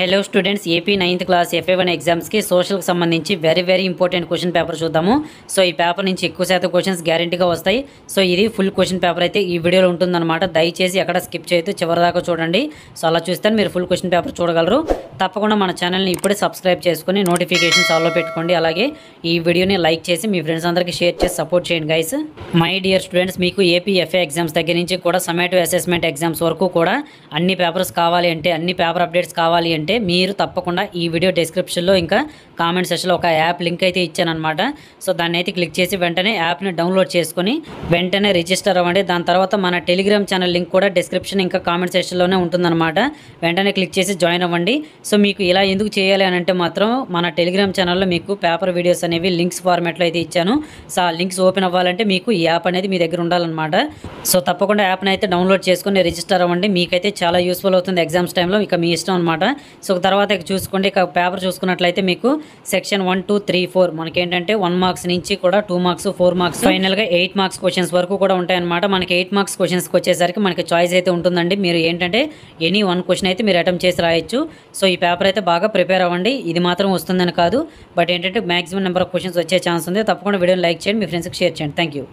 Hello students AP 9th class FA1 ఎగ్జామ్స్కి సోషల్కి సంబంధించి very important question paper చూద్దాము. So ఈ పేపర్ నుంచి ఎక్కువ శాతం క్వశ్చన్స్ గ్యారెంటీగా వస్తాయి. సో ఇది ఫుల్ క్వశ్చన్ పేపర్ అయితే ఈ వీడియోలో ఉంటుందన్నమాట. దయచేసి ఎక్కడ స్కిప్ చేయొద్దు, చివరిదాకా చూడండి. సో అలా చూస్తే మీరు ఫుల్ క్వశ్చన్ పేపర్ చూడగలరు. తప్పకుండా మన ఛానల్ని ఇప్పుడే సబ్స్క్రైబ్ చేసుకుని నోటిఫికేషన్స్ ఆల్లో పెట్టుకోండి. అలాగే ఈ వీడియోని లైక్ చేసి మీ ఫ్రెండ్స్ అందరికీ షేర్ చేసి సపోర్ట్ చేయండి గైస్. మై డియర్ స్టూడెంట్స్, మీకు ఏపీ FA ఎగ్జామ్స్ దగ్గర నుంచి కూడా సమ్మేటివ్ అసెస్మెంట్ ఎగ్జామ్స్ వరకు కూడా అన్ని పేపర్స్ కావాలి అంటే, అన్ని పేపర్ అప్డేట్స్ కావాలి అంటే మీరు తప్పకుండా ఈ వీడియో డిస్క్రిప్షన్లో ఇంకా కామెంట్ సెక్షన్లో ఒక యాప్ లింక్ అయితే ఇచ్చానమాట. సో దాన్ని అయితే క్లిక్ చేసి వెంటనే యాప్ని డౌన్లోడ్ చేసుకొని వెంటనే రిజిస్టర్ అవ్వండి. దాని తర్వాత మన టెలిగ్రామ్ ఛానల్ లింక్ కూడా డిస్క్రిప్షన్ ఇంకా కామెంట్ సెక్షన్లోనే ఉంటుందన్నమాట. వెంటనే క్లిక్ చేసి జాయిన్ అవ్వండి. సో మీకు ఇలా ఎందుకు చేయాలి అని అంటే మాత్రం మన టెలిగ్రామ్ ఛానల్లో మీకు పేపర్ వీడియోస్ అనేవి లింక్స్ ఫార్మాట్లో అయితే ఇచ్చాను. సో ఆ లింక్స్ ఓపెన్ అవ్వాలంటే మీకు ఈ యాప్ అనేది మీ దగ్గర ఉండాలన్నమాట. సో తప్పకుండా యాప్ని అయితే డౌన్లోడ్ చేసుకొని రిజిస్టర్ అవ్వండి. మీకైతే చాలా యూస్ఫుల్ అవుతుంది ఎగ్జామ్స్ టైంలో. ఇక మీ ఇష్టం అనమాట. సో తర్వాత చూసుకోండి, ఇక పేపర్ చూసుకున్నట్లయితే మీకు సెక్షన్ 1, 2, 3, 4 మనకేంటంటే 1 మార్క్స్ నుంచి కూడా 2 మార్క్స్, 4 మార్క్స్, ఫైనల్గా 8 మార్క్స్ క్వశ్చన్స్ వరకు కూడా ఉంటాయన్నమాట. మనకి 8 మార్క్స్ క్వశ్చన్స్కి వచ్చేసరికి మనకి చాయిస్ అయితే ఉంటుందండి. మీరు ఏంటంటే ఎనీ 1 క్వశ్చన్ అయితే మీరు అటెంప్ట్ చేసి రాయొచ్చు. సో ఈ పేపర్ అయితే బాగా ప్రిపేర్ అవ్వండి. ఇది మాత్రం వస్తుందని కాదు, బట్ ఏంటంటే మ్యాక్సిమం నెంబర్ ఆఫ్ క్వశ్చన్స్ వచ్చే ఛాన్స్ ఉంది. తప్పకుండా వీడియోని లైక్ చేయండి, మీ ఫ్రెండ్స్కి షేర్ చేయండి. Thank you.